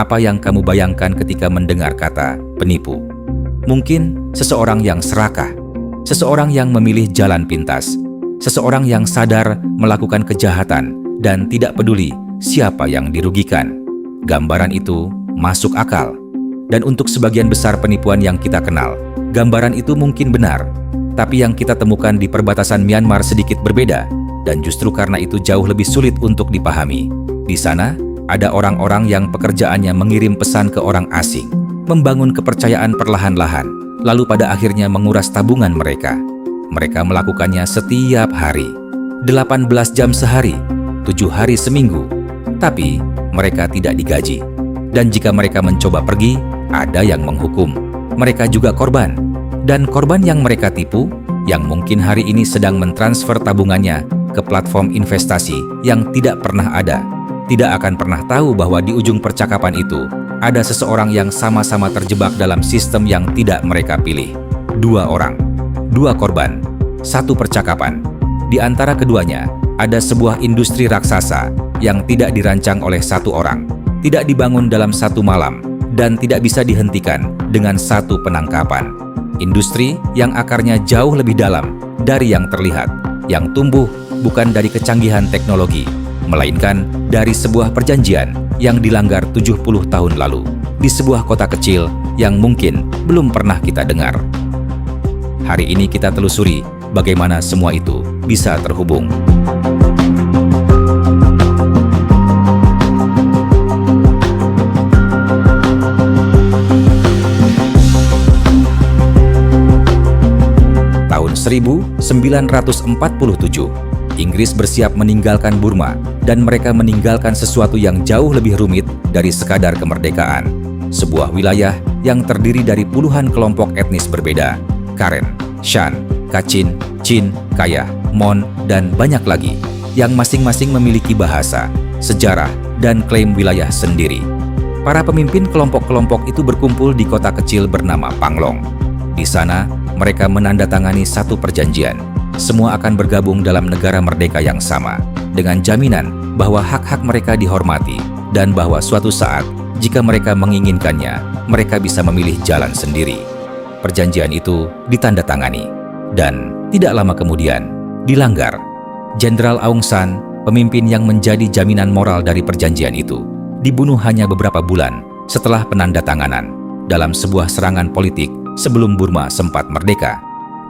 apa yang kamu bayangkan ketika mendengar kata penipu? Mungkin seseorang yang serakah, seseorang yang memilih jalan pintas, seseorang yang sadar melakukan kejahatan dan tidak peduli siapa yang dirugikan. Gambaran itu masuk akal. Dan untuk sebagian besar penipuan yang kita kenal, gambaran itu mungkin benar. Tapi yang kita temukan di perbatasan Myanmar sedikit berbeda, dan justru karena itu jauh lebih sulit untuk dipahami. Di sana, ada orang-orang yang pekerjaannya mengirim pesan ke orang asing, membangun kepercayaan perlahan-lahan, lalu pada akhirnya menguras tabungan mereka. Mereka melakukannya setiap hari, 18 jam sehari, 7 hari seminggu. Tapi mereka tidak digaji. Dan jika mereka mencoba pergi, ada yang menghukum. Mereka juga korban. Dan korban yang mereka tipu, yang mungkin hari ini sedang mentransfer tabungannya ke platform investasi yang tidak pernah ada, tidak akan pernah tahu bahwa di ujung percakapan itu ada seseorang yang sama-sama terjebak dalam sistem yang tidak mereka pilih. 2 orang, 2 korban, 1 percakapan. Di antara keduanya, ada sebuah industri raksasa yang tidak dirancang oleh 1 orang, tidak dibangun dalam 1 malam, dan tidak bisa dihentikan dengan 1 penangkapan. Industri yang akarnya jauh lebih dalam dari yang terlihat, yang tumbuh bukan dari kecanggihan teknologi, melainkan dari sebuah perjanjian yang dilanggar 70 tahun lalu di sebuah kota kecil yang mungkin belum pernah kita dengar. Hari ini kita telusuri bagaimana semua itu bisa terhubung. Tahun 1947, Inggris bersiap meninggalkan Burma dan mereka meninggalkan sesuatu yang jauh lebih rumit dari sekadar kemerdekaan. Sebuah wilayah yang terdiri dari puluhan kelompok etnis berbeda, Karen, Shan, Kachin, Chin, Kayah, Mon, dan banyak lagi, yang masing-masing memiliki bahasa, sejarah, dan klaim wilayah sendiri. Para pemimpin kelompok-kelompok itu berkumpul di kota kecil bernama Panglong. Di sana, mereka menandatangani 1 perjanjian. Semua akan bergabung dalam negara merdeka yang sama, dengan jaminan bahwa hak-hak mereka dihormati, dan bahwa suatu saat, jika mereka menginginkannya, mereka bisa memilih jalan sendiri. Perjanjian itu ditandatangani, dan tidak lama kemudian, dilanggar. Jenderal Aung San, pemimpin yang menjadi jaminan moral dari perjanjian itu, dibunuh hanya beberapa bulan setelah penandatanganan dalam sebuah serangan politik sebelum Burma sempat merdeka.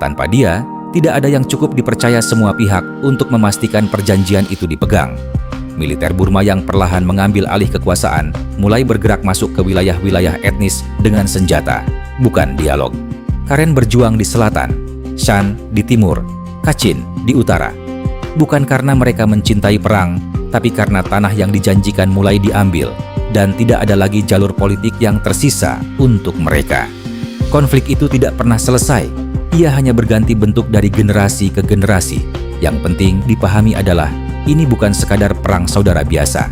Tanpa dia, tidak ada yang cukup dipercaya semua pihak untuk memastikan perjanjian itu dipegang. Militer Burma yang perlahan mengambil alih kekuasaan mulai bergerak masuk ke wilayah-wilayah etnis dengan senjata, bukan dialog. Karen berjuang di selatan, Shan di timur, Kachin di utara. Bukan karena mereka mencintai perang, tapi karena tanah yang dijanjikan mulai diambil dan tidak ada lagi jalur politik yang tersisa untuk mereka. Konflik itu tidak pernah selesai. Ia hanya berganti bentuk dari generasi ke generasi. Yang penting dipahami adalah ini bukan sekadar perang saudara biasa.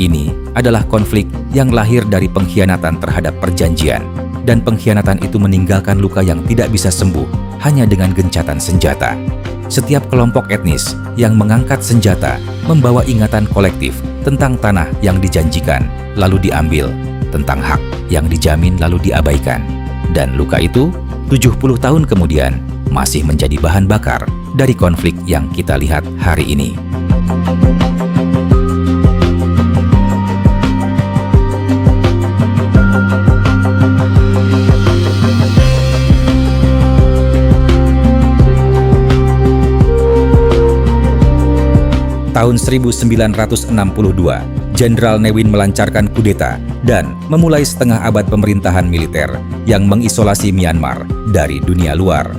Ini adalah konflik yang lahir dari pengkhianatan terhadap perjanjian. Dan pengkhianatan itu meninggalkan luka yang tidak bisa sembuh hanya dengan gencatan senjata. Setiap kelompok etnis yang mengangkat senjata membawa ingatan kolektif tentang tanah yang dijanjikan lalu diambil, tentang hak yang dijamin lalu diabaikan. Dan luka itu 70 tahun kemudian masih menjadi bahan bakar dari konflik yang kita lihat hari ini. Tahun 1962, Jenderal Ne Win melancarkan kudeta dan memulai setengah abad pemerintahan militer yang mengisolasi Myanmar dari dunia luar.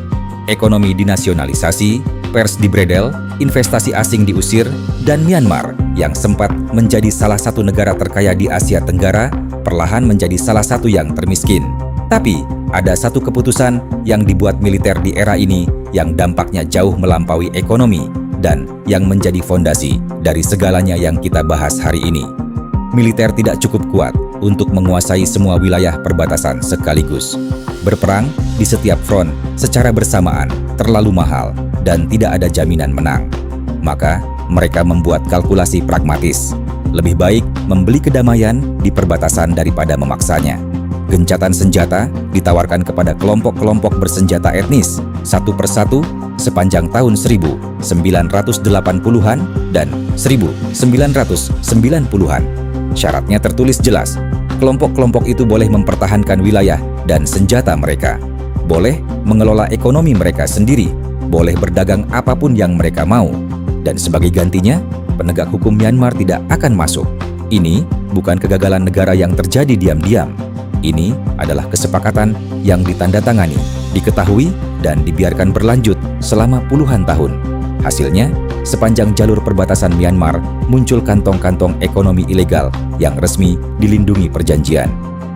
Ekonomi dinasionalisasi, pers dibredel, investasi asing diusir, dan Myanmar yang sempat menjadi salah satu negara terkaya di Asia Tenggara perlahan menjadi salah satu yang termiskin. Tapi ada satu keputusan yang dibuat militer di era ini yang dampaknya jauh melampaui ekonomi dan yang menjadi fondasi dari segalanya yang kita bahas hari ini. Militer tidak cukup kuat untuk menguasai semua wilayah perbatasan sekaligus. Berperang di setiap front secara bersamaan terlalu mahal dan tidak ada jaminan menang. Maka mereka membuat kalkulasi pragmatis. Lebih baik membeli kedamaian di perbatasan daripada memaksanya. Gencatan senjata ditawarkan kepada kelompok-kelompok bersenjata etnis satu persatu sepanjang tahun 1980-an dan 1990-an. Syaratnya tertulis jelas, kelompok-kelompok itu boleh mempertahankan wilayah dan senjata mereka, boleh mengelola ekonomi mereka sendiri, boleh berdagang apapun yang mereka mau, dan sebagai gantinya, penegak hukum Myanmar tidak akan masuk. Ini bukan kegagalan negara yang terjadi diam-diam. Ini adalah kesepakatan yang ditandatangani, diketahui, dan dibiarkan berlanjut selama puluhan tahun. Hasilnya, sepanjang jalur perbatasan Myanmar muncul kantong-kantong ekonomi ilegal yang resmi dilindungi perjanjian.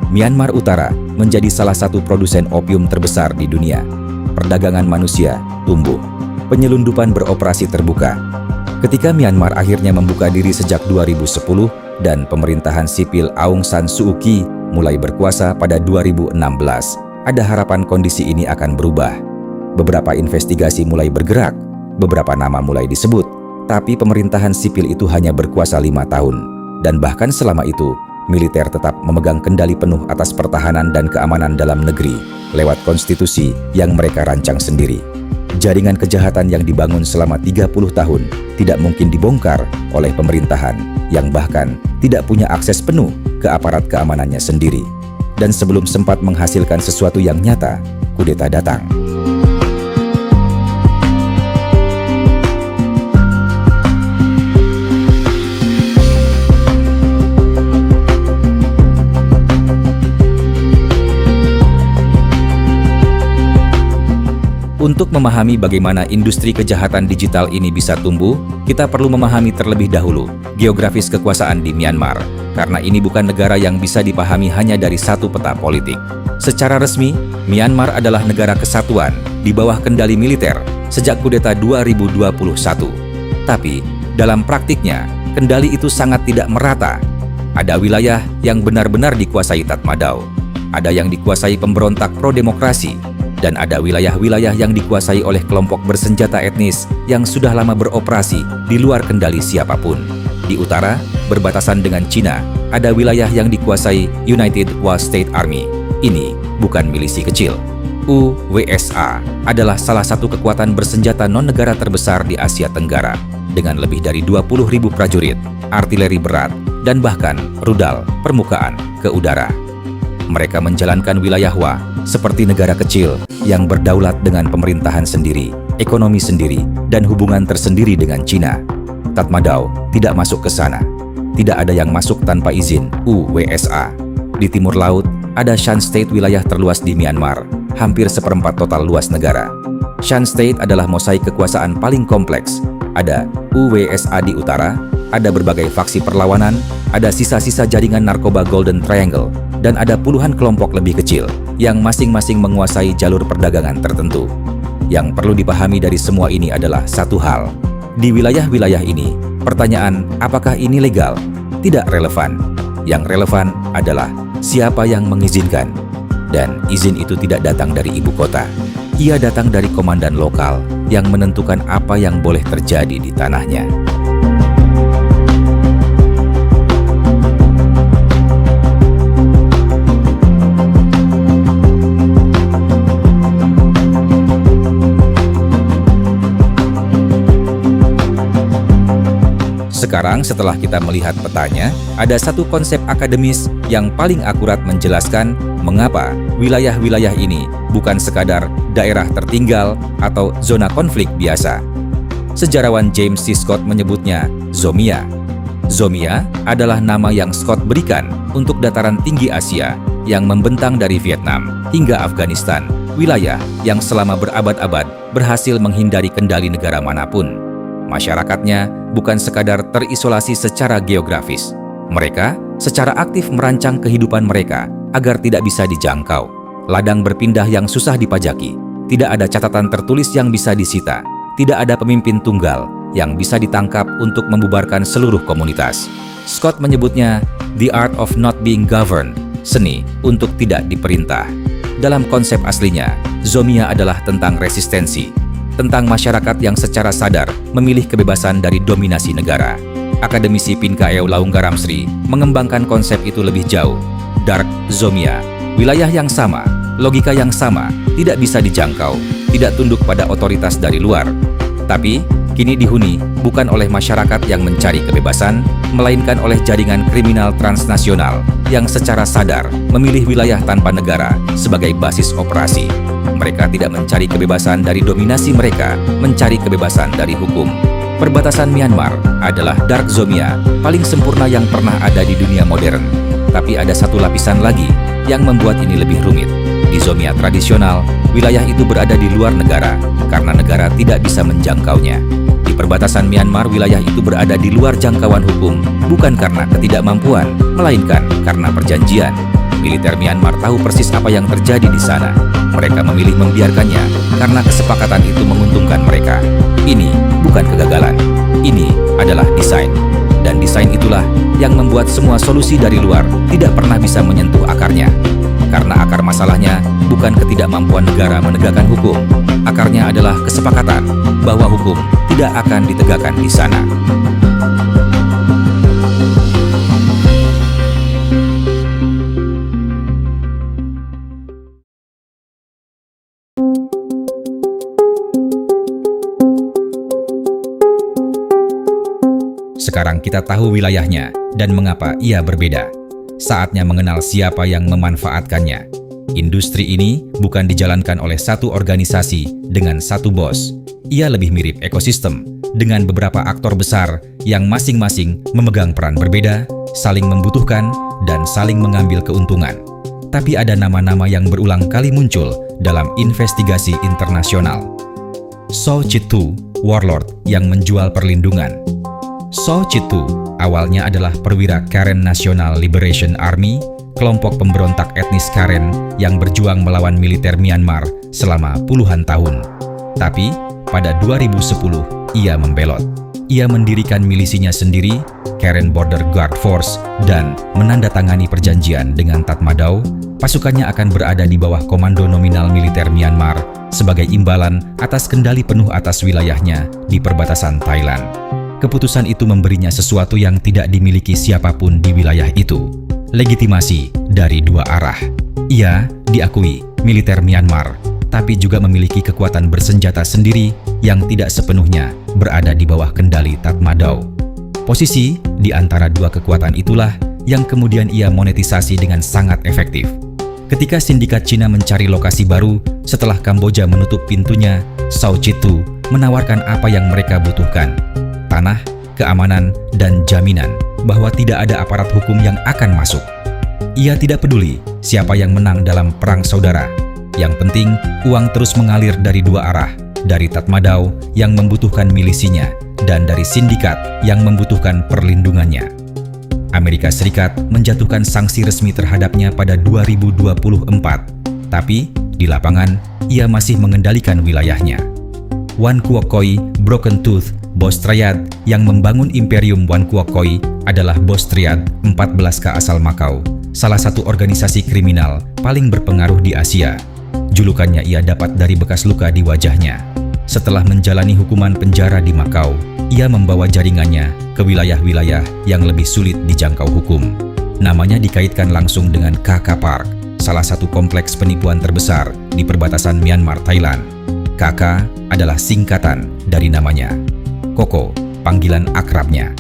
Myanmar Utara menjadi salah satu produsen opium terbesar di dunia. Perdagangan manusia tumbuh. Penyelundupan beroperasi terbuka. Ketika Myanmar akhirnya membuka diri sejak 2010 dan pemerintahan sipil Aung San Suu Kyi mulai berkuasa pada 2016, ada harapan kondisi ini akan berubah. Beberapa investigasi mulai bergerak, beberapa nama mulai disebut, tapi pemerintahan sipil itu hanya berkuasa 5 tahun. Dan bahkan selama itu, militer tetap memegang kendali penuh atas pertahanan dan keamanan dalam negeri lewat konstitusi yang mereka rancang sendiri. Jaringan kejahatan yang dibangun selama 30 tahun tidak mungkin dibongkar oleh pemerintahan yang bahkan tidak punya akses penuh ke aparat keamanannya sendiri. Dan sebelum sempat menghasilkan sesuatu yang nyata, kudeta datang. Untuk memahami bagaimana industri kejahatan digital ini bisa tumbuh, kita perlu memahami terlebih dahulu geografis kekuasaan di Myanmar, karena ini bukan negara yang bisa dipahami hanya dari satu peta politik. Secara resmi, Myanmar adalah negara kesatuan di bawah kendali militer sejak kudeta 2021. Tapi, dalam praktiknya, kendali itu sangat tidak merata. Ada wilayah yang benar-benar dikuasai Tatmadaw, ada yang dikuasai pemberontak pro-demokrasi, dan ada wilayah-wilayah yang dikuasai oleh kelompok bersenjata etnis yang sudah lama beroperasi di luar kendali siapapun. Di utara, berbatasan dengan Cina, ada wilayah yang dikuasai United Wa State Army. Ini bukan milisi kecil. UWSA adalah salah satu kekuatan bersenjata non-negara terbesar di Asia Tenggara, dengan lebih dari 20.000 prajurit, artileri berat, dan bahkan rudal permukaan ke udara. Mereka menjalankan wilayah Wa seperti negara kecil yang berdaulat dengan pemerintahan sendiri, ekonomi sendiri, dan hubungan tersendiri dengan Cina. Tatmadaw tidak masuk ke sana. Tidak ada yang masuk tanpa izin UWSA. Di timur laut, ada Shan State, wilayah terluas di Myanmar, hampir seperempat total luas negara. Shan State adalah mosaik kekuasaan paling kompleks. Ada UWSA di utara, ada berbagai faksi perlawanan, ada sisa-sisa jaringan narkoba Golden Triangle, dan ada puluhan kelompok lebih kecil yang masing-masing menguasai jalur perdagangan tertentu. Yang perlu dipahami dari semua ini adalah satu hal. Di wilayah-wilayah ini, pertanyaan apakah ini legal tidak relevan. Yang relevan adalah siapa yang mengizinkan. Dan izin itu tidak datang dari ibu kota. Ia datang dari komandan lokal yang menentukan apa yang boleh terjadi di tanahnya. Sekarang setelah kita melihat petanya, ada satu konsep akademis yang paling akurat menjelaskan mengapa wilayah-wilayah ini bukan sekadar daerah tertinggal atau zona konflik biasa. Sejarawan James C. Scott menyebutnya Zomia. Zomia adalah nama yang Scott berikan untuk dataran tinggi Asia yang membentang dari Vietnam hingga Afghanistan, wilayah yang selama berabad-abad berhasil menghindari kendali negara manapun. Masyarakatnya bukan sekadar terisolasi secara geografis. Mereka secara aktif merancang kehidupan mereka agar tidak bisa dijangkau. Ladang berpindah yang susah dipajaki. Tidak ada catatan tertulis yang bisa disita. Tidak ada pemimpin tunggal yang bisa ditangkap untuk membubarkan seluruh komunitas. Scott menyebutnya the art of not being governed, seni untuk tidak diperintah. Dalam konsep aslinya, Zomia adalah tentang resistensi, tentang masyarakat yang secara sadar memilih kebebasan dari dominasi negara. akademisi Pinkaeu Launggaramsri mengembangkan konsep itu lebih jauh. Dark Zomia, wilayah yang sama, logika yang sama, tidak bisa dijangkau, tidak tunduk pada otoritas dari luar. Tapi, kini dihuni bukan oleh masyarakat yang mencari kebebasan, melainkan oleh jaringan kriminal transnasional yang secara sadar memilih wilayah tanpa negara sebagai basis operasi. Mereka tidak mencari kebebasan dari dominasi mereka, mencari kebebasan dari hukum. Perbatasan Myanmar adalah Dark Zomia paling sempurna yang pernah ada di dunia modern. Tapi ada satu lapisan lagi yang membuat ini lebih rumit. Di Zomia tradisional, wilayah itu berada di luar negara karena negara tidak bisa menjangkaunya. Di perbatasan Myanmar, wilayah itu berada di luar jangkauan hukum, bukan karena ketidakmampuan, melainkan karena perjanjian. Militer Myanmar tahu persis apa yang terjadi di sana. Mereka memilih membiarkannya karena kesepakatan itu menguntungkan mereka. Ini bukan kegagalan, ini adalah desain. Dan desain itulah yang membuat semua solusi dari luar tidak pernah bisa menyentuh akarnya. Karena akar masalahnya bukan ketidakmampuan negara menegakkan hukum. Akarnya adalah kesepakatan bahwa hukum tidak akan ditegakkan di sana. Sekarang kita tahu wilayahnya dan mengapa ia berbeda. Saatnya mengenal siapa yang memanfaatkannya. Industri ini bukan dijalankan oleh satu organisasi dengan satu bos. Ia lebih mirip ekosistem dengan beberapa aktor besar yang masing-masing memegang peran berbeda, saling membutuhkan, dan saling mengambil keuntungan. Tapi ada nama-nama yang berulang kali muncul dalam investigasi internasional. So Chit-tu, warlord yang menjual perlindungan. So Chit-tu awalnya adalah perwira Karen National Liberation Army, kelompok pemberontak etnis Karen yang berjuang melawan militer Myanmar selama puluhan tahun. Tapi, pada 2010, ia membelot. Ia mendirikan milisinya sendiri, Karen Border Guard Force, dan menandatangani perjanjian dengan Tatmadaw. Pasukannya akan berada di bawah komando nominal militer Myanmar sebagai imbalan atas kendali penuh atas wilayahnya di perbatasan Thailand. Keputusan itu memberinya sesuatu yang tidak dimiliki siapapun di wilayah itu. Legitimasi dari dua arah. Ia diakui militer Myanmar, tapi juga memiliki kekuatan bersenjata sendiri yang tidak sepenuhnya berada di bawah kendali Tatmadaw. Posisi di antara dua kekuatan itulah yang kemudian ia monetisasi dengan sangat efektif. Ketika sindikat Cina mencari lokasi baru setelah Kamboja menutup pintunya, So Chit-tu menawarkan apa yang mereka butuhkan. Tanah, keamanan, dan jaminan bahwa tidak ada aparat hukum yang akan masuk. Ia tidak peduli siapa yang menang dalam perang saudara. Yang penting, uang terus mengalir dari dua arah, dari Tatmadaw yang membutuhkan milisinya, dan dari sindikat yang membutuhkan perlindungannya. Amerika Serikat menjatuhkan sanksi resmi terhadapnya pada 2024, tapi di lapangan, ia masih mengendalikan wilayahnya. Wan Kuok Koi, Broken Tooth, bos triad yang membangun Imperium Wan Kuok Koi adalah bos triad 14K asal Makau, salah satu organisasi kriminal paling berpengaruh di Asia. Julukannya ia dapat dari bekas luka di wajahnya. Setelah menjalani hukuman penjara di Makau, ia membawa jaringannya ke wilayah-wilayah yang lebih sulit dijangkau hukum. Namanya dikaitkan langsung dengan KK Park, salah satu kompleks penipuan terbesar di perbatasan Myanmar-Thailand. KK adalah singkatan dari namanya. Koko, panggilan akrabnya.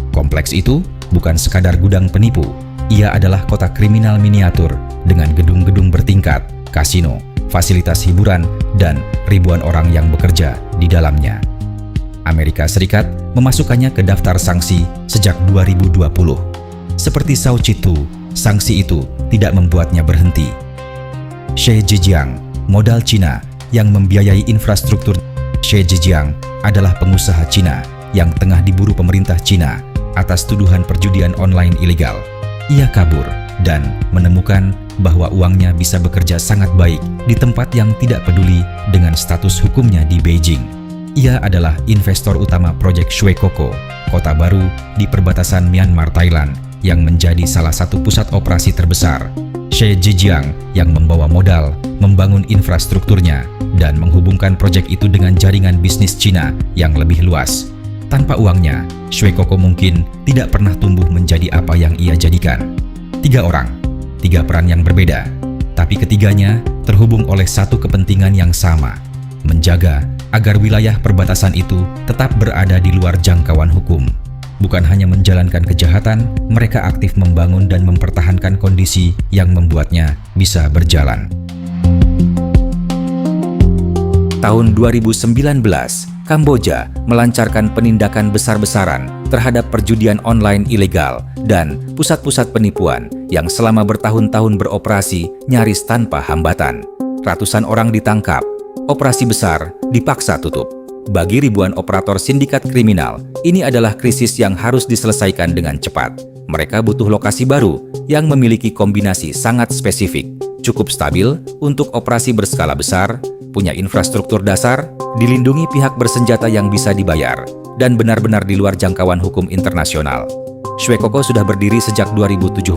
Kompleks itu bukan sekadar gudang penipu, ia adalah kota kriminal miniatur dengan gedung-gedung bertingkat, kasino, fasilitas hiburan, dan ribuan orang yang bekerja di dalamnya. Amerika Serikat memasukkannya ke daftar sanksi sejak 2020. Seperti So Chit-tu, sanksi itu tidak membuatnya berhenti. Xie Zhijiang, modal Cina yang membiayai infrastruktur. Xie Zhijiang adalah pengusaha Cina yang tengah diburu pemerintah Cina atas tuduhan perjudian online ilegal. Ia kabur dan menemukan bahwa uangnya bisa bekerja sangat baik di tempat yang tidak peduli dengan status hukumnya di Beijing. Ia adalah investor utama proyek Shwe Koko, kota baru di perbatasan Myanmar-Thailand yang menjadi salah satu pusat operasi terbesar. Xie Zhijiang yang membawa modal, membangun infrastrukturnya, dan menghubungkan proyek itu dengan jaringan bisnis Cina yang lebih luas. Tanpa uangnya, Shwe Koko mungkin tidak pernah tumbuh menjadi apa yang ia jadikan. 3 orang, 3 peran yang berbeda, tapi ketiganya terhubung oleh satu kepentingan yang sama, menjaga agar wilayah perbatasan itu tetap berada di luar jangkauan hukum. Bukan hanya menjalankan kejahatan, mereka aktif membangun dan mempertahankan kondisi yang membuatnya bisa berjalan. Tahun 2019, Kamboja melancarkan penindakan besar-besaran terhadap perjudian online ilegal dan pusat-pusat penipuan yang selama bertahun-tahun beroperasi nyaris tanpa hambatan. Ratusan orang ditangkap, operasi besar dipaksa tutup. Bagi ribuan operator sindikat kriminal, ini adalah krisis yang harus diselesaikan dengan cepat. Mereka butuh lokasi baru yang memiliki kombinasi sangat spesifik, cukup stabil untuk operasi berskala besar, punya infrastruktur dasar, dilindungi pihak bersenjata yang bisa dibayar, dan benar-benar di luar jangkauan hukum internasional. Shwe Koko sudah berdiri sejak 2017.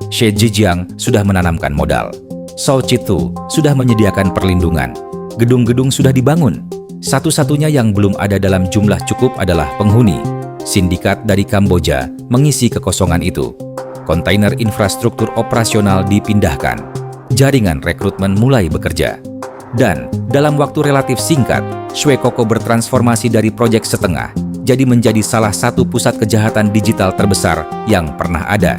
She Zhijiang sudah menanamkan modal. Sao Chitu sudah menyediakan perlindungan. Gedung-gedung sudah dibangun. Satu-satunya yang belum ada dalam jumlah cukup adalah penghuni. Sindikat dari Kamboja mengisi kekosongan itu. Kontainer infrastruktur operasional dipindahkan. Jaringan rekrutmen mulai bekerja. Dan dalam waktu relatif singkat, Shwe Koko bertransformasi dari proyek setengah jadi menjadi salah satu pusat kejahatan digital terbesar yang pernah ada.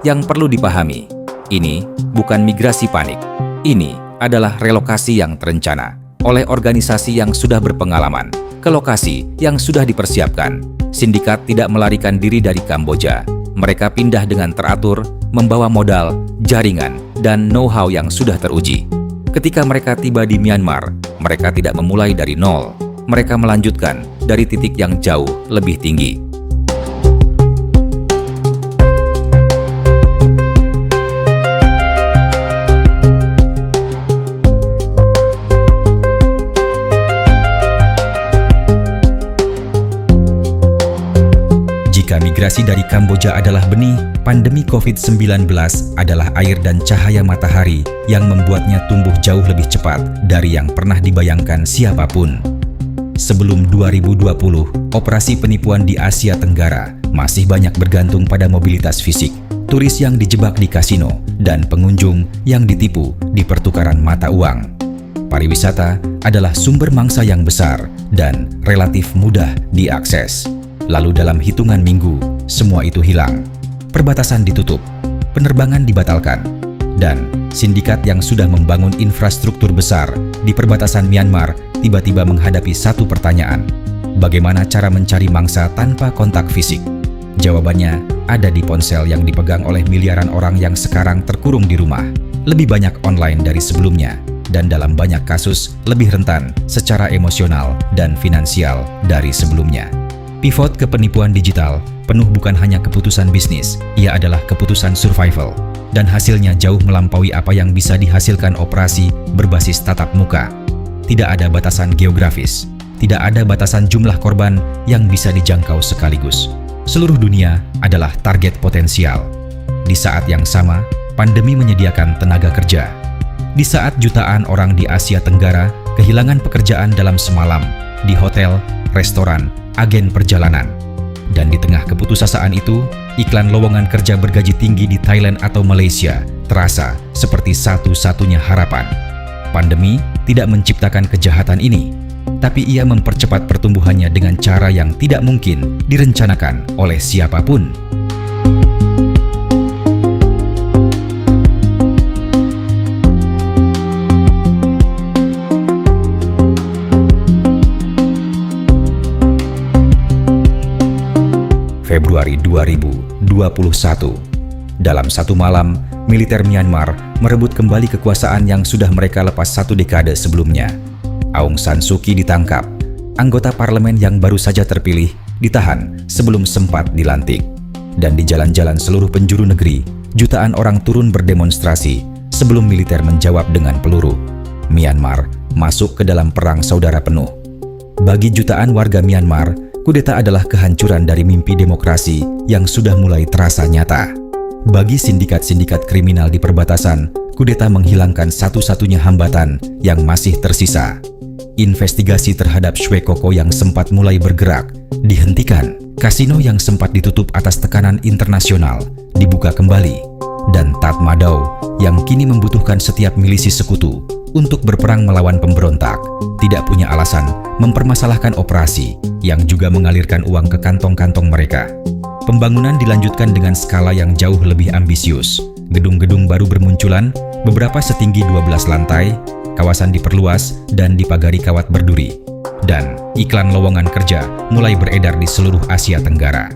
Yang perlu dipahami, ini bukan migrasi panik. Ini adalah relokasi yang terencana oleh organisasi yang sudah berpengalaman ke lokasi yang sudah dipersiapkan. Sindikat tidak melarikan diri dari Kamboja. Mereka pindah dengan teratur, membawa modal, jaringan, dan know-how yang sudah teruji. Ketika mereka tiba di Myanmar, mereka tidak memulai dari nol. Mereka melanjutkan dari titik yang jauh lebih tinggi. Jika migrasi dari Kamboja adalah benih, pandemi COVID-19 adalah air dan cahaya matahari yang membuatnya tumbuh jauh lebih cepat dari yang pernah dibayangkan siapapun. Sebelum 2020, operasi penipuan di Asia Tenggara masih banyak bergantung pada mobilitas fisik, turis yang dijebak di kasino, dan pengunjung yang ditipu di pertukaran mata uang. Pariwisata adalah sumber mangsa yang besar dan relatif mudah diakses. Lalu dalam hitungan minggu, semua itu hilang. Perbatasan ditutup, penerbangan dibatalkan, dan sindikat yang sudah membangun infrastruktur besar di perbatasan Myanmar tiba-tiba menghadapi satu pertanyaan. Bagaimana cara mencari mangsa tanpa kontak fisik? Jawabannya ada di ponsel yang dipegang oleh miliaran orang yang sekarang terkurung di rumah. Lebih banyak online dari sebelumnya, dan dalam banyak kasus lebih rentan secara emosional dan finansial dari sebelumnya. Pivot ke penipuan digital penuh bukan hanya keputusan bisnis, ia adalah keputusan survival. Dan hasilnya jauh melampaui apa yang bisa dihasilkan operasi berbasis tatap muka. Tidak ada batasan geografis, tidak ada batasan jumlah korban yang bisa dijangkau sekaligus. Seluruh dunia adalah target potensial. Di saat yang sama, pandemi menyediakan tenaga kerja. Di saat jutaan orang di Asia Tenggara kehilangan pekerjaan dalam semalam, di hotel, restoran, agen perjalanan. Dan di tengah keputusasaan itu, iklan lowongan kerja bergaji tinggi di Thailand atau Malaysia terasa seperti satu-satunya harapan. Pandemi tidak menciptakan kejahatan ini, tapi ia mempercepat pertumbuhannya dengan cara yang tidak mungkin direncanakan oleh siapapun. Februari 2021. Dalam satu malam, militer Myanmar merebut kembali kekuasaan yang sudah mereka lepas 1 dekade sebelumnya. Aung San Suu Kyi ditangkap. Anggota parlemen yang baru saja terpilih ditahan sebelum sempat dilantik. Dan di jalan-jalan seluruh penjuru negeri, jutaan orang turun berdemonstrasi sebelum militer menjawab dengan peluru. Myanmar masuk ke dalam perang saudara penuh. Bagi jutaan warga Myanmar, kudeta adalah kehancuran dari mimpi demokrasi yang sudah mulai terasa nyata. Bagi sindikat-sindikat kriminal di perbatasan, kudeta menghilangkan satu-satunya hambatan yang masih tersisa. Investigasi terhadap Shwe Koko yang sempat mulai bergerak dihentikan. Kasino yang sempat ditutup atas tekanan internasional dibuka kembali. Dan Tatmadaw yang kini membutuhkan setiap milisi sekutu untuk berperang melawan pemberontak tidak punya alasan mempermasalahkan operasi yang juga mengalirkan uang ke kantong-kantong mereka. Pembangunan dilanjutkan dengan skala yang jauh lebih ambisius. Gedung-gedung baru bermunculan, beberapa setinggi 12 lantai, kawasan diperluas dan dipagari kawat berduri. Dan iklan lowongan kerja mulai beredar di seluruh Asia Tenggara.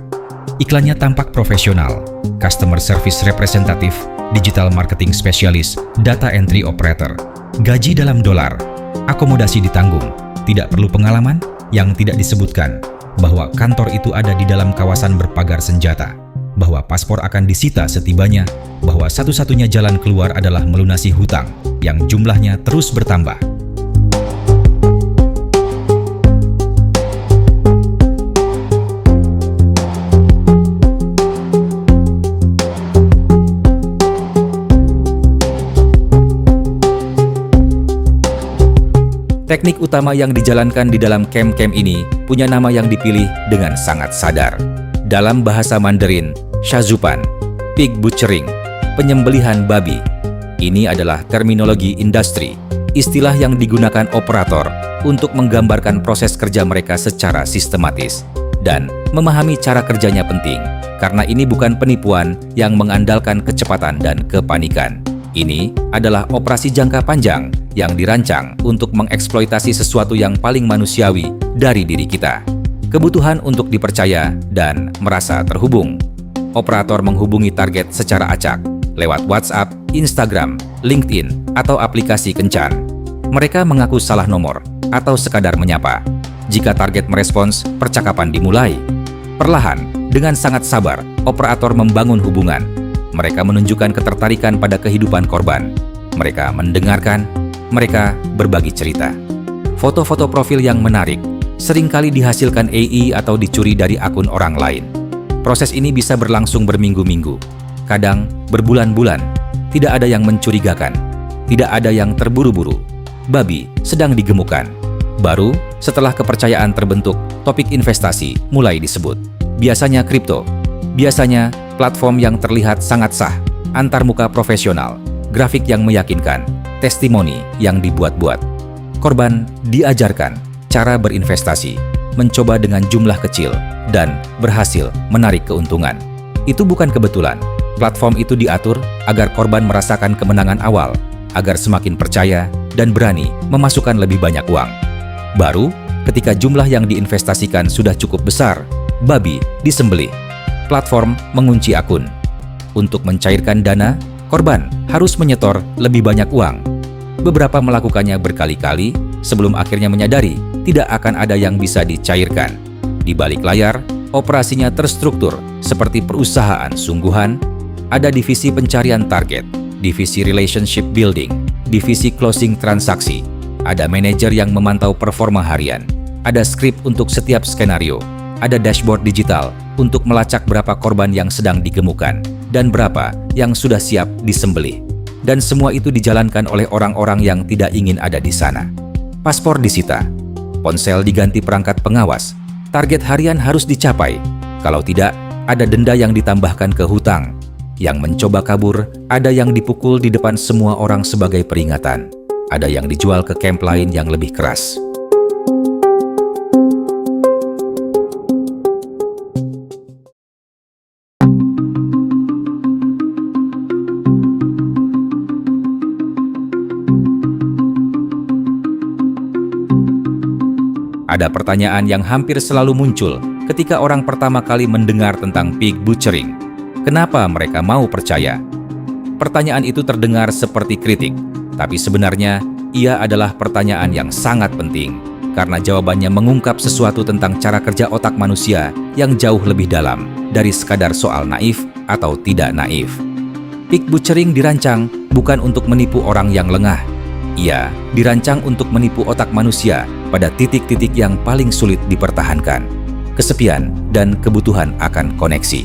Iklannya tampak profesional, customer service representative, digital marketing specialist, data entry operator, gaji dalam dolar, akomodasi ditanggung, tidak perlu pengalaman, yang tidak disebutkan bahwa kantor itu ada di dalam kawasan berpagar senjata, bahwa paspor akan disita setibanya, bahwa satu-satunya jalan keluar adalah melunasi hutang yang jumlahnya terus bertambah. Teknik utama yang dijalankan di dalam camp-camp ini punya nama yang dipilih dengan sangat sadar. Dalam bahasa Mandarin, Shazupan, pig butchering, penyembelihan babi. Ini adalah terminologi industri, istilah yang digunakan operator untuk menggambarkan proses kerja mereka secara sistematis. Dan memahami cara kerjanya penting, karena ini bukan penipuan yang mengandalkan kecepatan dan kepanikan. Ini adalah operasi jangka panjang yang dirancang untuk mengeksploitasi sesuatu yang paling manusiawi dari diri kita. Kebutuhan untuk dipercaya dan merasa terhubung. Operator menghubungi target secara acak, lewat WhatsApp, Instagram, LinkedIn, atau aplikasi kencan. Mereka mengaku salah nomor atau sekadar menyapa. Jika target merespons, percakapan dimulai. Perlahan, dengan sangat sabar, operator membangun hubungan. Mereka menunjukkan ketertarikan pada kehidupan korban. Mereka mendengarkan, mereka berbagi cerita. Foto-foto profil yang menarik seringkali dihasilkan AI atau dicuri dari akun orang lain. Proses ini bisa berlangsung berminggu-minggu, kadang berbulan-bulan. Tidak ada yang mencurigakan, tidak ada yang terburu-buru. Babi sedang digemukkan. Baru setelah kepercayaan terbentuk, topik investasi mulai disebut. Biasanya kripto, biasanya platform yang terlihat sangat sah, antarmuka profesional, grafik yang meyakinkan, testimoni yang dibuat-buat. Korban diajarkan cara berinvestasi, mencoba dengan jumlah kecil, dan berhasil menarik keuntungan. Itu bukan kebetulan. Platform itu diatur agar korban merasakan kemenangan awal, agar semakin percaya dan berani memasukkan lebih banyak uang. Baru, ketika jumlah yang diinvestasikan sudah cukup besar, babi disembelih. Platform mengunci akun. Untuk mencairkan dana, korban harus menyetor lebih banyak uang. Beberapa melakukannya berkali-kali sebelum akhirnya menyadari tidak akan ada yang bisa dicairkan. Di balik layar, operasinya terstruktur seperti perusahaan sungguhan. Ada divisi pencarian target, divisi relationship building, divisi closing transaksi. Ada manajer yang memantau performa harian. Ada skrip untuk setiap skenario. Ada dashboard digital untuk melacak berapa korban yang sedang digemukkan dan berapa yang sudah siap disembelih. Dan semua itu dijalankan oleh orang-orang yang tidak ingin ada di sana. Paspor disita, ponsel diganti perangkat pengawas, target harian harus dicapai. Kalau tidak, ada denda yang ditambahkan ke hutang. Yang mencoba kabur, ada yang dipukul di depan semua orang sebagai peringatan. Ada yang dijual ke camp lain yang lebih keras. Ada pertanyaan yang hampir selalu muncul ketika orang pertama kali mendengar tentang pig butchering. Kenapa mereka mau percaya? Pertanyaan itu terdengar seperti kritik, tapi sebenarnya ia adalah pertanyaan yang sangat penting karena jawabannya mengungkap sesuatu tentang cara kerja otak manusia yang jauh lebih dalam dari sekadar soal naif atau tidak naif. Pig butchering dirancang bukan untuk menipu orang yang lengah. Ia dirancang untuk menipu otak manusia pada titik-titik yang paling sulit dipertahankan, kesepian dan kebutuhan akan koneksi.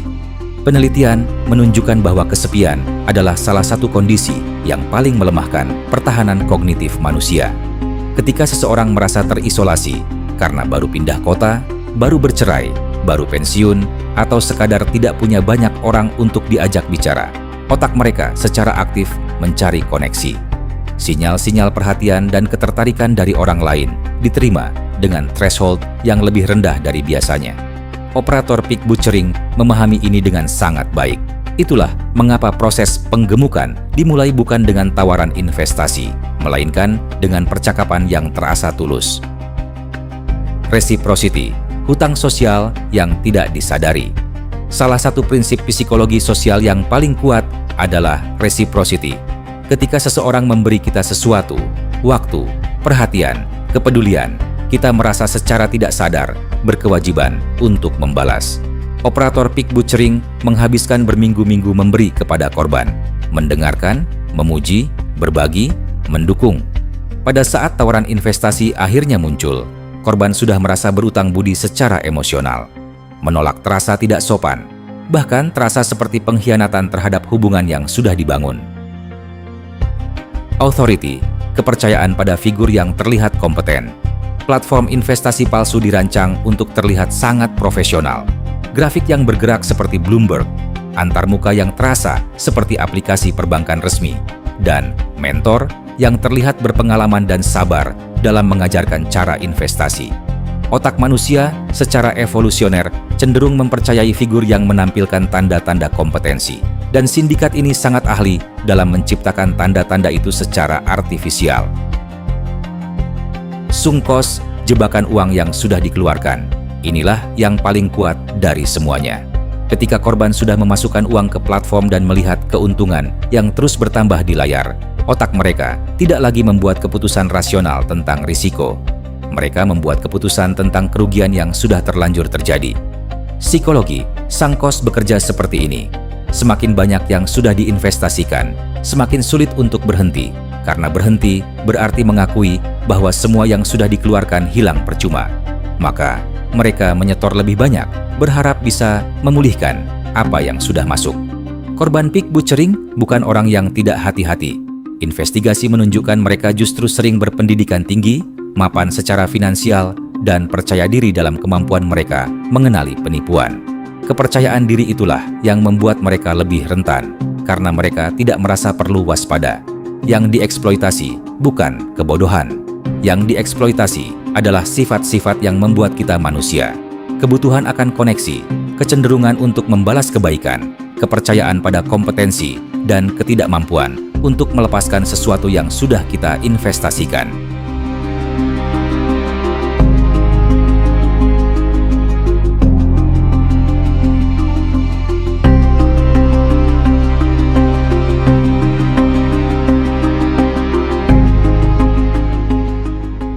Penelitian menunjukkan bahwa kesepian adalah salah satu kondisi yang paling melemahkan pertahanan kognitif manusia. Ketika seseorang merasa terisolasi karena baru pindah kota, baru bercerai, baru pensiun, atau sekadar tidak punya banyak orang untuk diajak bicara, otak mereka secara aktif mencari koneksi. Sinyal-sinyal perhatian dan ketertarikan dari orang lain diterima dengan threshold yang lebih rendah dari biasanya. Operator peak butchering memahami ini dengan sangat baik. Itulah mengapa proses penggemukan dimulai bukan dengan tawaran investasi, melainkan dengan percakapan yang terasa tulus. Reciprocity, hutang sosial yang tidak disadari. Salah satu prinsip psikologi sosial yang paling kuat adalah reciprocity. Ketika seseorang memberi kita sesuatu, waktu, perhatian, kepedulian, kita merasa secara tidak sadar berkewajiban untuk membalas. Operator peak butchering menghabiskan berminggu-minggu memberi kepada korban, mendengarkan, memuji, berbagi, mendukung. Pada saat tawaran investasi akhirnya muncul, korban sudah merasa berutang budi secara emosional. Menolak terasa tidak sopan, bahkan terasa seperti pengkhianatan terhadap hubungan yang sudah dibangun. Authority, kepercayaan pada figur yang terlihat kompeten. Platform investasi palsu dirancang untuk terlihat sangat profesional. Grafik yang bergerak seperti Bloomberg, antarmuka yang terasa seperti aplikasi perbankan resmi, dan mentor yang terlihat berpengalaman dan sabar dalam mengajarkan cara investasi. Otak manusia secara evolusioner cenderung mempercayai figur yang menampilkan tanda-tanda kompetensi, dan sindikat ini sangat ahli dalam menciptakan tanda-tanda itu secara artifisial. Sunk cost, jebakan uang yang sudah dikeluarkan. Inilah yang paling kuat dari semuanya. Ketika korban sudah memasukkan uang ke platform dan melihat keuntungan yang terus bertambah di layar, otak mereka tidak lagi membuat keputusan rasional tentang risiko. Mereka membuat keputusan tentang kerugian yang sudah terlanjur terjadi. Psikologi, sunk cost bekerja seperti ini. Semakin banyak yang sudah diinvestasikan, semakin sulit untuk berhenti. Karena berhenti berarti mengakui bahwa semua yang sudah dikeluarkan hilang percuma. Maka, mereka menyetor lebih banyak, berharap bisa memulihkan apa yang sudah masuk. Korban peak butchering bukan orang yang tidak hati-hati. Investigasi menunjukkan mereka justru sering berpendidikan tinggi, mapan secara finansial, dan percaya diri dalam kemampuan mereka mengenali penipuan. Kepercayaan diri itulah yang membuat mereka lebih rentan, karena mereka tidak merasa perlu waspada. Yang dieksploitasi bukan kebodohan. Yang dieksploitasi adalah sifat-sifat yang membuat kita manusia. Kebutuhan akan koneksi, kecenderungan untuk membalas kebaikan, kepercayaan pada kompetensi, dan ketidakmampuan untuk melepaskan sesuatu yang sudah kita investasikan.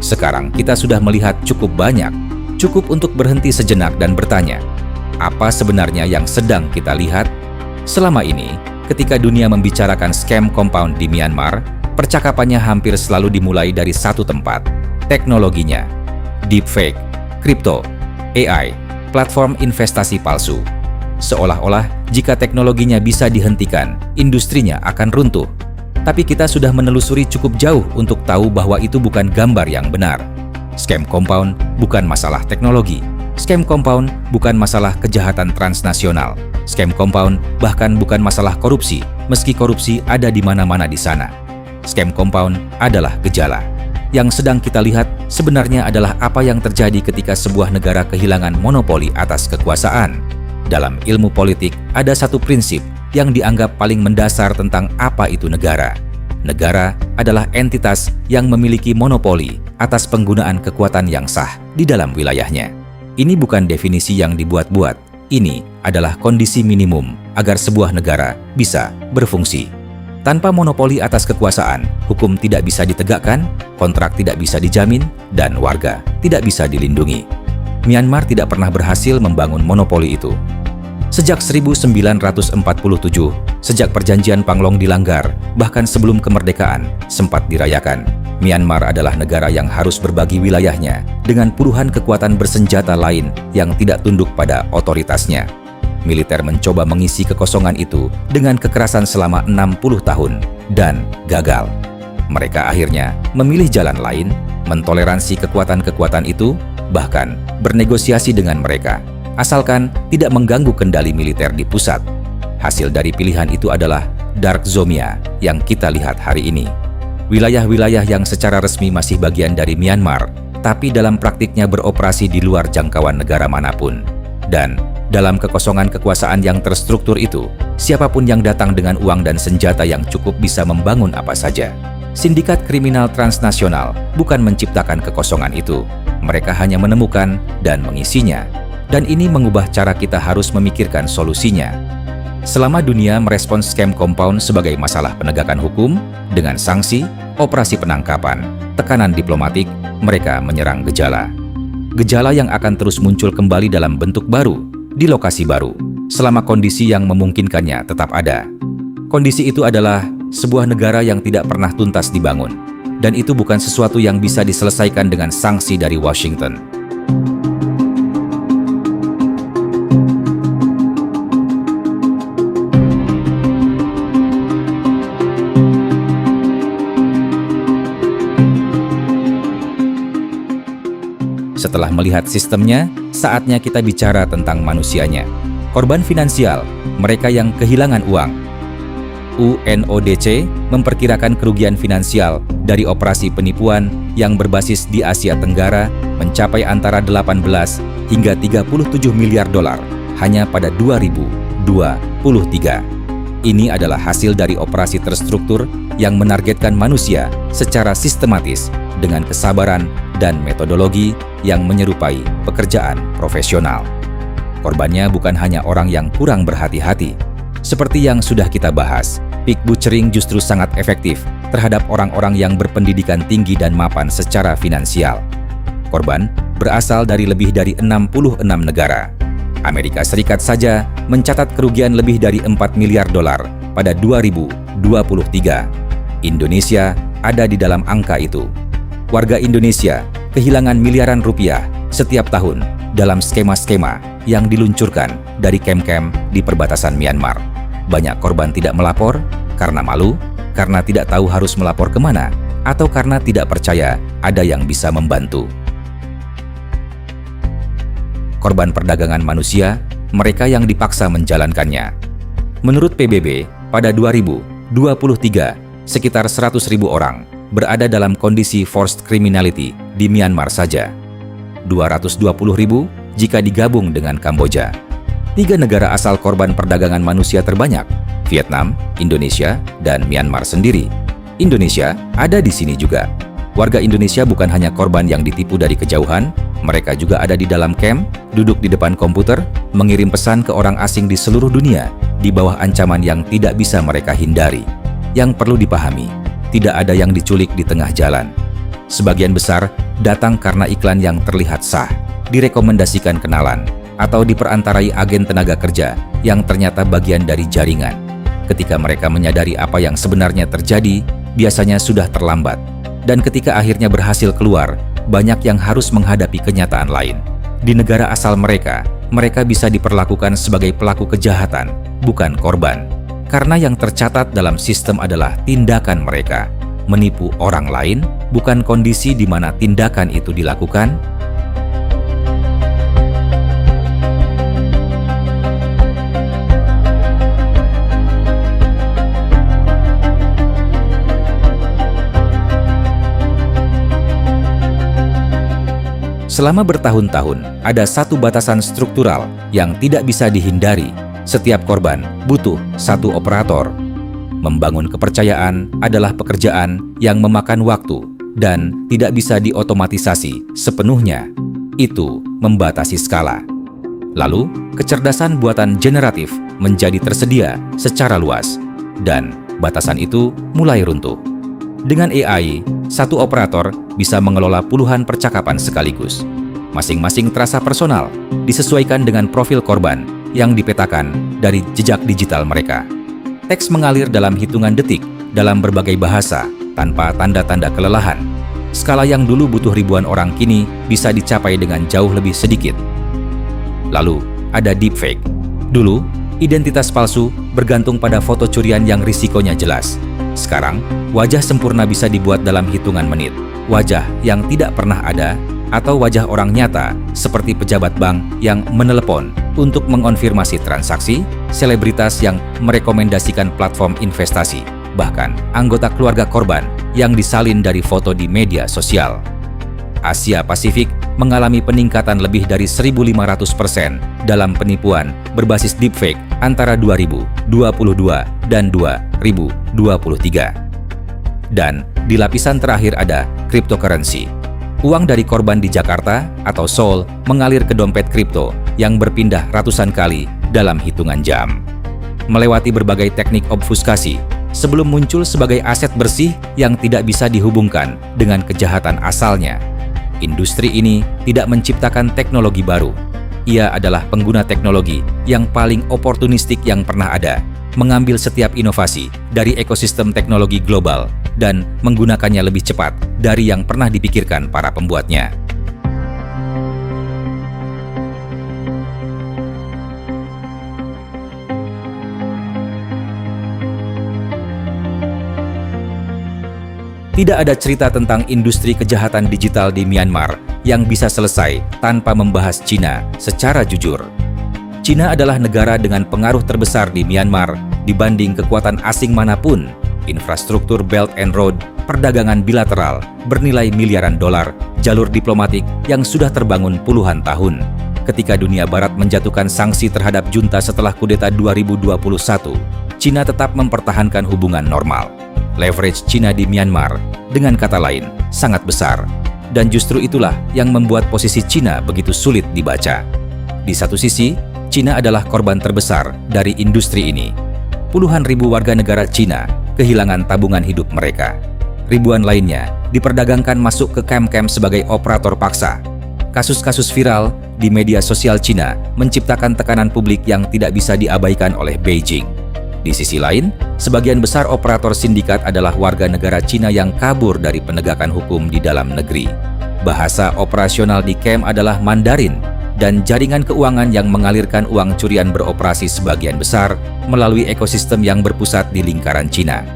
Sekarang kita sudah melihat cukup banyak, cukup untuk berhenti sejenak dan bertanya, apa sebenarnya yang sedang kita lihat? Selama ini, ketika dunia membicarakan scam compound di Myanmar, percakapannya hampir selalu dimulai dari satu tempat, teknologinya. Deepfake, kripto, AI, platform investasi palsu. Seolah-olah jika teknologinya bisa dihentikan, industrinya akan runtuh. Tapi kita sudah menelusuri cukup jauh untuk tahu bahwa itu bukan gambar yang benar. Scam compound bukan masalah teknologi. Scam compound bukan masalah kejahatan transnasional. Scam compound bahkan bukan masalah korupsi, meski korupsi ada di mana-mana di sana. Scam compound adalah gejala. Yang sedang kita lihat sebenarnya adalah apa yang terjadi ketika sebuah negara kehilangan monopoli atas kekuasaan. Dalam ilmu politik, ada satu prinsip yang dianggap paling mendasar tentang apa itu negara. Negara adalah entitas yang memiliki monopoli atas penggunaan kekuatan yang sah di dalam wilayahnya. Ini bukan definisi yang dibuat-buat. Ini adalah kondisi minimum agar sebuah negara bisa berfungsi. Tanpa monopoli atas kekuasaan, hukum tidak bisa ditegakkan, kontrak tidak bisa dijamin, dan warga tidak bisa dilindungi. Myanmar tidak pernah berhasil membangun monopoli itu. Sejak 1947, sejak perjanjian Panglong dilanggar, bahkan sebelum kemerdekaan sempat dirayakan, Myanmar adalah negara yang harus berbagi wilayahnya dengan puluhan kekuatan bersenjata lain yang tidak tunduk pada otoritasnya. Militer mencoba mengisi kekosongan itu dengan kekerasan selama 60 tahun dan gagal. Mereka akhirnya memilih jalan lain, mentoleransi kekuatan-kekuatan itu, bahkan bernegosiasi dengan mereka, asalkan tidak mengganggu kendali militer di pusat. Hasil dari pilihan itu adalah Dark Zomia yang kita lihat hari ini. Wilayah-wilayah yang secara resmi masih bagian dari Myanmar, tapi dalam praktiknya beroperasi di luar jangkauan negara manapun. Dan dalam kekosongan kekuasaan yang terstruktur itu, siapapun yang datang dengan uang dan senjata yang cukup bisa membangun apa saja. Sindikat kriminal transnasional bukan menciptakan kekosongan itu, mereka hanya menemukan dan mengisinya. Dan ini mengubah cara kita harus memikirkan solusinya. Selama dunia merespons scam compound sebagai masalah penegakan hukum, dengan sanksi, operasi penangkapan, tekanan diplomatik, mereka menyerang gejala. Gejala yang akan terus muncul kembali dalam bentuk baru, di lokasi baru, selama kondisi yang memungkinkannya tetap ada. Kondisi itu adalah sebuah negara yang tidak pernah tuntas dibangun, dan itu bukan sesuatu yang bisa diselesaikan dengan sanksi dari Washington. Setelah melihat sistemnya, saatnya kita bicara tentang manusianya. Korban finansial, mereka yang kehilangan uang. UNODC memperkirakan kerugian finansial dari operasi penipuan yang berbasis di Asia Tenggara mencapai antara 18 hingga 37 miliar dolar hanya pada 2023. Ini adalah hasil dari operasi terstruktur yang menargetkan manusia secara sistematis dengan kesabaran dan metodologi yang menyerupai pekerjaan profesional. Korbannya bukan hanya orang yang kurang berhati-hati. Seperti yang sudah kita bahas, pig butchering justru sangat efektif terhadap orang-orang yang berpendidikan tinggi dan mapan secara finansial. Korban berasal dari lebih dari 66 negara. Amerika Serikat saja mencatat kerugian lebih dari 4 miliar dolar pada 2023. Indonesia ada di dalam angka itu. Warga Indonesia kehilangan miliaran rupiah setiap tahun dalam skema-skema yang diluncurkan dari kem-kem di perbatasan Myanmar. Banyak korban tidak melapor karena malu, karena tidak tahu harus melapor kemana, atau karena tidak percaya ada yang bisa membantu. Korban perdagangan manusia, mereka yang dipaksa menjalankannya. Menurut PBB, pada 2023, sekitar 100.000 orang berada dalam kondisi forced criminality di Myanmar saja. 220.000 jika digabung dengan Kamboja. 3 negara asal korban perdagangan manusia terbanyak, Vietnam, Indonesia, dan Myanmar sendiri. Indonesia ada di sini juga. Warga Indonesia bukan hanya korban yang ditipu dari kejauhan, mereka juga ada di dalam camp, duduk di depan komputer, mengirim pesan ke orang asing di seluruh dunia, di bawah ancaman yang tidak bisa mereka hindari. Yang perlu dipahami, tidak ada yang diculik di tengah jalan. Sebagian besar datang karena iklan yang terlihat sah, direkomendasikan kenalan, atau diperantarai agen tenaga kerja yang ternyata bagian dari jaringan. Ketika mereka menyadari apa yang sebenarnya terjadi, biasanya sudah terlambat. Dan ketika akhirnya berhasil keluar, banyak yang harus menghadapi kenyataan lain. Di negara asal mereka, mereka bisa diperlakukan sebagai pelaku kejahatan, bukan korban. Karena yang tercatat dalam sistem adalah tindakan mereka. Menipu orang lain, bukan kondisi di mana tindakan itu dilakukan. Selama bertahun-tahun, ada satu batasan struktural yang tidak bisa dihindari. Setiap korban butuh satu operator. Membangun kepercayaan adalah pekerjaan yang memakan waktu dan tidak bisa diotomatisasi sepenuhnya. Itu membatasi skala. Lalu, kecerdasan buatan generatif menjadi tersedia secara luas, dan batasan itu mulai runtuh. Dengan AI, satu operator bisa mengelola puluhan percakapan sekaligus. Masing-masing terasa personal, disesuaikan dengan profil korban yang dipetakan dari jejak digital mereka. Teks mengalir dalam hitungan detik, dalam berbagai bahasa, tanpa tanda-tanda kelelahan. Skala yang dulu butuh ribuan orang kini bisa dicapai dengan jauh lebih sedikit. Lalu, ada deepfake. Dulu, identitas palsu bergantung pada foto curian yang risikonya jelas. Sekarang, wajah sempurna bisa dibuat dalam hitungan menit, wajah yang tidak pernah ada, atau wajah orang nyata seperti pejabat bank yang menelepon untuk mengonfirmasi transaksi, selebritas yang merekomendasikan platform investasi, bahkan anggota keluarga korban yang disalin dari foto di media sosial. Asia Pasifik mengalami peningkatan lebih dari 1.500% dalam penipuan berbasis deepfake antara 2022 dan 2023. Dan di lapisan terakhir ada cryptocurrency. Uang dari korban di Jakarta atau Seoul mengalir ke dompet kripto yang berpindah ratusan kali dalam hitungan jam. Melewati berbagai teknik obfuskasi sebelum muncul sebagai aset bersih yang tidak bisa dihubungkan dengan kejahatan asalnya. Industri ini tidak menciptakan teknologi baru. Ia adalah pengguna teknologi yang paling oportunistik yang pernah ada, mengambil setiap inovasi dari ekosistem teknologi global dan menggunakannya lebih cepat dari yang pernah dipikirkan para pembuatnya. Tidak ada cerita tentang industri kejahatan digital di Myanmar yang bisa selesai tanpa membahas Cina secara jujur. Cina adalah negara dengan pengaruh terbesar di Myanmar dibanding kekuatan asing manapun. Infrastruktur Belt and Road, perdagangan bilateral bernilai miliaran dolar, jalur diplomatik yang sudah terbangun puluhan tahun. Ketika dunia barat menjatuhkan sanksi terhadap junta setelah kudeta 2021, Cina tetap mempertahankan hubungan normal. Leverage Cina di Myanmar, dengan kata lain, sangat besar. Dan justru itulah yang membuat posisi Cina begitu sulit dibaca. Di satu sisi, Cina adalah korban terbesar dari industri ini. Puluhan ribu warga negara Cina kehilangan tabungan hidup mereka. Ribuan lainnya diperdagangkan masuk ke kamp-kamp sebagai operator paksa. Kasus-kasus viral di media sosial Cina menciptakan tekanan publik yang tidak bisa diabaikan oleh Beijing. Di sisi lain, sebagian besar operator sindikat adalah warga negara Cina yang kabur dari penegakan hukum di dalam negeri. Bahasa operasional di kamp adalah Mandarin, dan jaringan keuangan yang mengalirkan uang curian beroperasi sebagian besar melalui ekosistem yang berpusat di lingkaran Cina.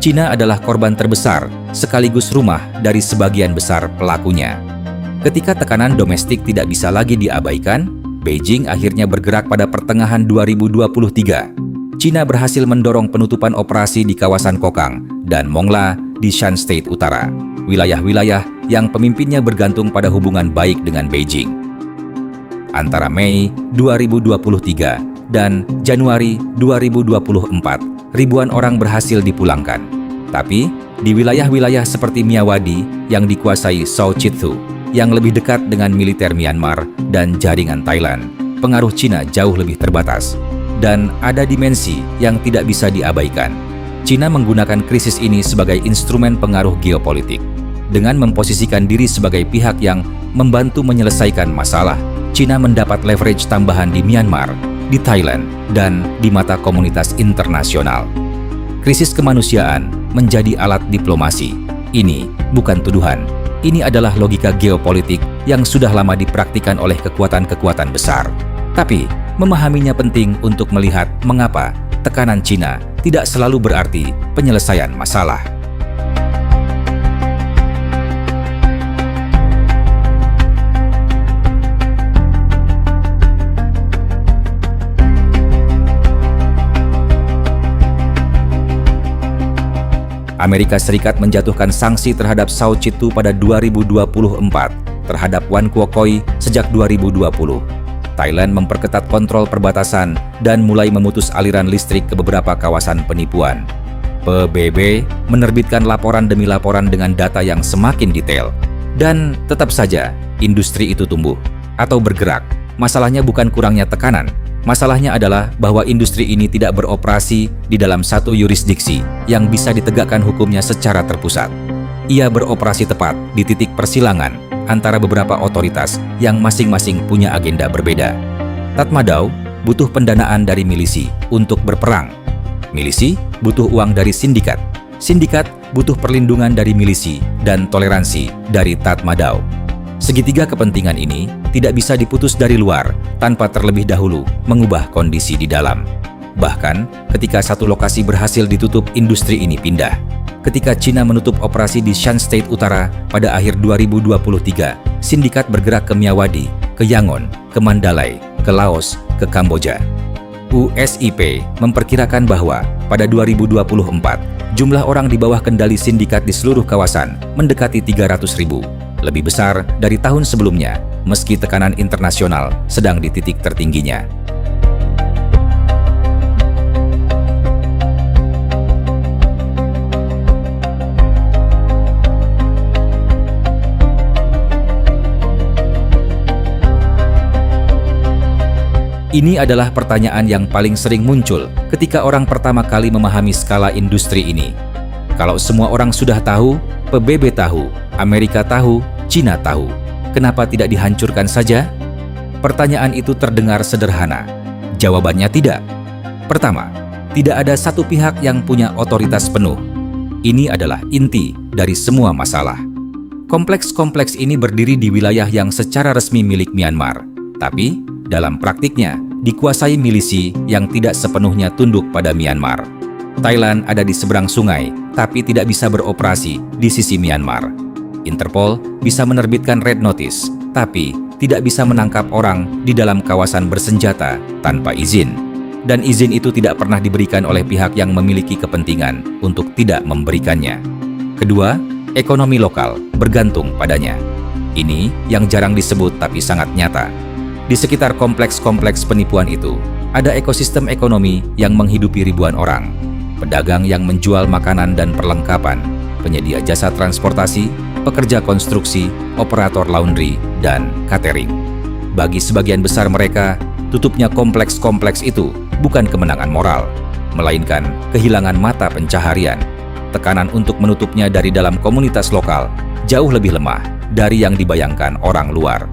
Cina adalah korban terbesar sekaligus rumah dari sebagian besar pelakunya. Ketika tekanan domestik tidak bisa lagi diabaikan, Beijing akhirnya bergerak pada pertengahan 2023. Cina berhasil mendorong penutupan operasi di kawasan Kokang dan Mongla di Shan State Utara, wilayah-wilayah yang pemimpinnya bergantung pada hubungan baik dengan Beijing. Antara Mei 2023 dan Januari 2024, ribuan orang berhasil dipulangkan. Tapi, di wilayah-wilayah seperti Myawaddy yang dikuasai Sao Chithu, yang lebih dekat dengan militer Myanmar dan jaringan Thailand, pengaruh Cina jauh lebih terbatas. Dan ada dimensi yang tidak bisa diabaikan. Cina menggunakan krisis ini sebagai instrumen pengaruh geopolitik. Dengan memposisikan diri sebagai pihak yang membantu menyelesaikan masalah, Cina mendapat leverage tambahan di Myanmar, di Thailand, dan di mata komunitas internasional. Krisis kemanusiaan menjadi alat diplomasi. Ini bukan tuduhan. Ini adalah logika geopolitik yang sudah lama dipraktikkan oleh kekuatan-kekuatan besar. Tapi, memahaminya penting untuk melihat mengapa tekanan Cina tidak selalu berarti penyelesaian masalah. Amerika Serikat menjatuhkan sanksi terhadap Sao Chithu pada 2024, terhadap Wan Kuok Koi sejak 2020. Thailand memperketat kontrol perbatasan dan mulai memutus aliran listrik ke beberapa kawasan penipuan. PBB menerbitkan laporan demi laporan dengan data yang semakin detail. Dan tetap saja, industri itu tumbuh atau bergerak. Masalahnya bukan kurangnya tekanan. Masalahnya adalah bahwa industri ini tidak beroperasi di dalam satu yurisdiksi yang bisa ditegakkan hukumnya secara terpusat. Ia beroperasi tepat di titik persilangan antara beberapa otoritas yang masing-masing punya agenda berbeda. Tatmadaw butuh pendanaan dari milisi untuk berperang. Milisi butuh uang dari sindikat. Sindikat butuh perlindungan dari milisi dan toleransi dari Tatmadaw. Segitiga kepentingan ini tidak bisa diputus dari luar tanpa terlebih dahulu mengubah kondisi di dalam. Bahkan, ketika satu lokasi berhasil ditutup, industri ini pindah. Ketika Cina menutup operasi di Shan State Utara pada akhir 2023, sindikat bergerak ke Myawaddy, ke Yangon, ke Mandalay, ke Laos, ke Kamboja. USIP memperkirakan bahwa pada 2024, jumlah orang di bawah kendali sindikat di seluruh kawasan mendekati 300.000, lebih besar dari tahun sebelumnya, meski tekanan internasional sedang di titik tertingginya. Ini adalah pertanyaan yang paling sering muncul ketika orang pertama kali memahami skala industri ini. Kalau semua orang sudah tahu, PBB tahu, Amerika tahu, Cina tahu, kenapa tidak dihancurkan saja? Pertanyaan itu terdengar sederhana. Jawabannya tidak. Pertama, tidak ada satu pihak yang punya otoritas penuh. Ini adalah inti dari semua masalah. Kompleks-kompleks ini berdiri di wilayah yang secara resmi milik Myanmar, tapi dalam praktiknya dikuasai milisi yang tidak sepenuhnya tunduk pada Myanmar. Thailand ada di seberang sungai, tapi tidak bisa beroperasi di sisi Myanmar. Interpol bisa menerbitkan Red Notice, tapi tidak bisa menangkap orang di dalam kawasan bersenjata tanpa izin. Dan izin itu tidak pernah diberikan oleh pihak yang memiliki kepentingan untuk tidak memberikannya. Kedua, ekonomi lokal bergantung padanya. Ini yang jarang disebut tapi sangat nyata. Di sekitar kompleks-kompleks penipuan itu, ada ekosistem ekonomi yang menghidupi ribuan orang. Pedagang yang menjual makanan dan perlengkapan, penyedia jasa transportasi, pekerja konstruksi, operator laundry, dan catering. Bagi sebagian besar mereka, tutupnya kompleks-kompleks itu bukan kemenangan moral, melainkan kehilangan mata pencaharian. Tekanan untuk menutupnya dari dalam komunitas lokal jauh lebih lemah dari yang dibayangkan orang luar.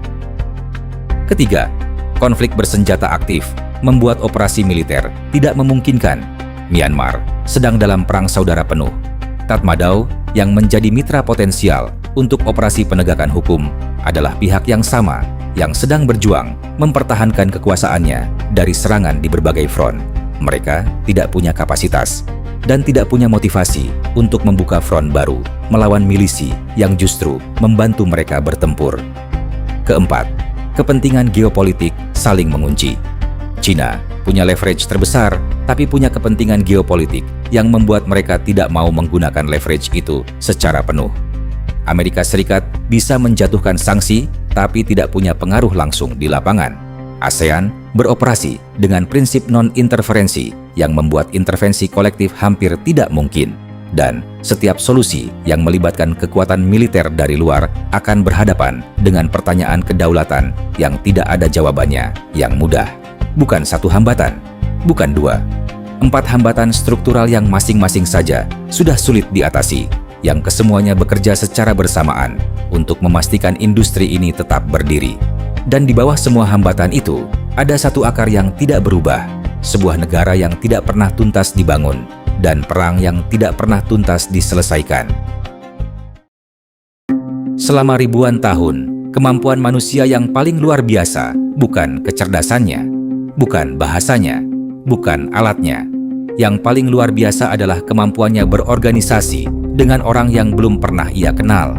Ketiga, konflik bersenjata aktif membuat operasi militer tidak memungkinkan. Myanmar sedang dalam perang saudara penuh. Tatmadaw yang menjadi mitra potensial untuk operasi penegakan hukum adalah pihak yang sama yang sedang berjuang mempertahankan kekuasaannya dari serangan di berbagai front. Mereka tidak punya kapasitas dan tidak punya motivasi untuk membuka front baru melawan milisi yang justru membantu mereka bertempur. Keempat, kepentingan geopolitik saling mengunci. Cina punya leverage terbesar, tapi punya kepentingan geopolitik yang membuat mereka tidak mau menggunakan leverage itu secara penuh. Amerika Serikat bisa menjatuhkan sanksi, tapi tidak punya pengaruh langsung di lapangan. ASEAN beroperasi dengan prinsip non-interferensi yang membuat intervensi kolektif hampir tidak mungkin. Dan setiap solusi yang melibatkan kekuatan militer dari luar akan berhadapan dengan pertanyaan kedaulatan yang tidak ada jawabannya yang mudah. Bukan satu hambatan, bukan dua. 4 hambatan struktural yang masing-masing saja sudah sulit diatasi, yang kesemuanya bekerja secara bersamaan untuk memastikan industri ini tetap berdiri. Dan di bawah semua hambatan itu, ada satu akar yang tidak berubah, sebuah negara yang tidak pernah tuntas dibangun, dan perang yang tidak pernah tuntas diselesaikan. Selama ribuan tahun, kemampuan manusia yang paling luar biasa bukan kecerdasannya, bukan bahasanya, bukan alatnya. Yang paling luar biasa adalah kemampuannya berorganisasi dengan orang yang belum pernah ia kenal,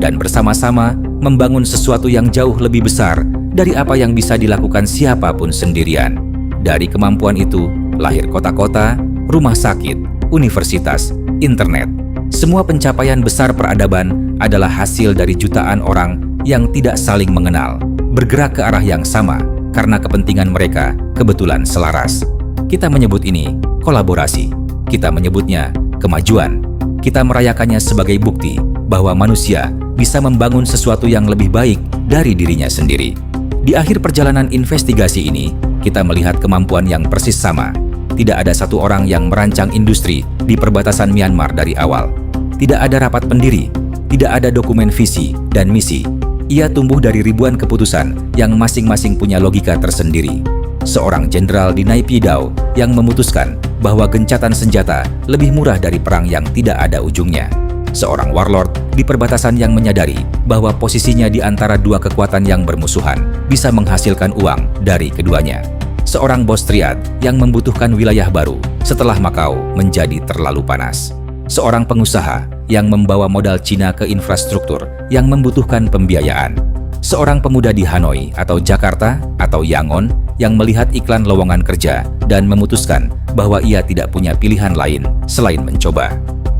dan bersama-sama membangun sesuatu yang jauh lebih besar dari apa yang bisa dilakukan siapapun sendirian. Dari kemampuan itu, lahir kota-kota, rumah sakit, universitas, internet. Semua pencapaian besar peradaban adalah hasil dari jutaan orang yang tidak saling mengenal, bergerak ke arah yang sama karena kepentingan mereka kebetulan selaras. Kita menyebut ini kolaborasi. Kita menyebutnya kemajuan. Kita merayakannya sebagai bukti bahwa manusia bisa membangun sesuatu yang lebih baik dari dirinya sendiri. Di akhir perjalanan investigasi ini, kita melihat kemampuan yang persis sama. Tidak ada satu orang yang merancang industri di perbatasan Myanmar dari awal. Tidak ada rapat pendiri, tidak ada dokumen visi dan misi. Ia tumbuh dari ribuan keputusan yang masing-masing punya logika tersendiri. Seorang jenderal di Naypyidaw yang memutuskan bahwa gencatan senjata lebih murah dari perang yang tidak ada ujungnya. Seorang warlord di perbatasan yang menyadari bahwa posisinya di antara dua kekuatan yang bermusuhan bisa menghasilkan uang dari keduanya. Seorang bos triad yang membutuhkan wilayah baru setelah Makau menjadi terlalu panas. seorang pengusaha yang membawa modal Cina ke infrastruktur yang membutuhkan pembiayaan. Seorang pemuda di Hanoi atau Jakarta atau Yangon yang melihat iklan lowongan kerja dan memutuskan bahwa ia tidak punya pilihan lain selain mencoba.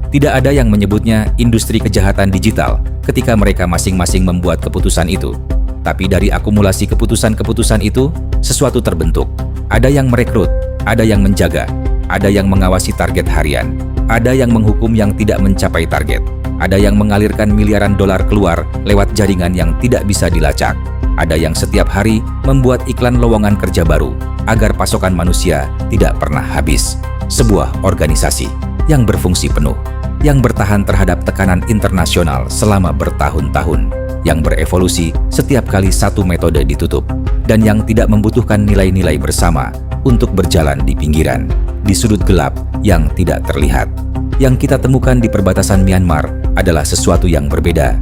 Tidak ada yang menyebutnya industri kejahatan digital ketika mereka masing-masing membuat keputusan itu. Tapi dari akumulasi keputusan-keputusan itu, sesuatu terbentuk. Ada yang merekrut, ada yang menjaga, ada yang mengawasi target harian, ada yang menghukum yang tidak mencapai target, ada yang mengalirkan miliaran dolar keluar lewat jaringan yang tidak bisa dilacak, ada yang setiap hari membuat iklan lowongan kerja baru agar pasokan manusia tidak pernah habis. Sebuah organisasi yang berfungsi penuh, yang bertahan terhadap tekanan internasional selama bertahun-tahun, yang berevolusi setiap kali satu metode ditutup, dan yang tidak membutuhkan nilai-nilai bersama untuk berjalan di pinggiran, di sudut gelap yang tidak terlihat. Yang kita temukan di perbatasan Myanmar adalah sesuatu yang berbeda.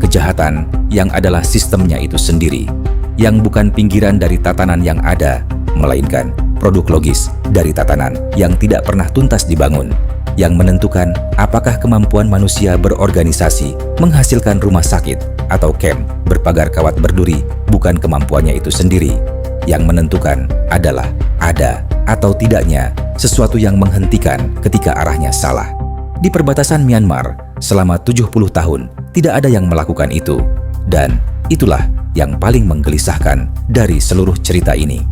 Kejahatan yang adalah sistemnya itu sendiri, yang bukan pinggiran dari tatanan yang ada, melainkan produk logis dari tatanan yang tidak pernah tuntas dibangun, yang menentukan apakah kemampuan manusia berorganisasi menghasilkan rumah sakit atau camp berpagar kawat berduri bukan kemampuannya itu sendiri. Yang menentukan adalah ada atau tidaknya sesuatu yang menghentikan ketika arahnya salah. Di perbatasan Myanmar, selama 70 tahun, tidak ada yang melakukan itu. Dan itulah yang paling menggelisahkan dari seluruh cerita ini.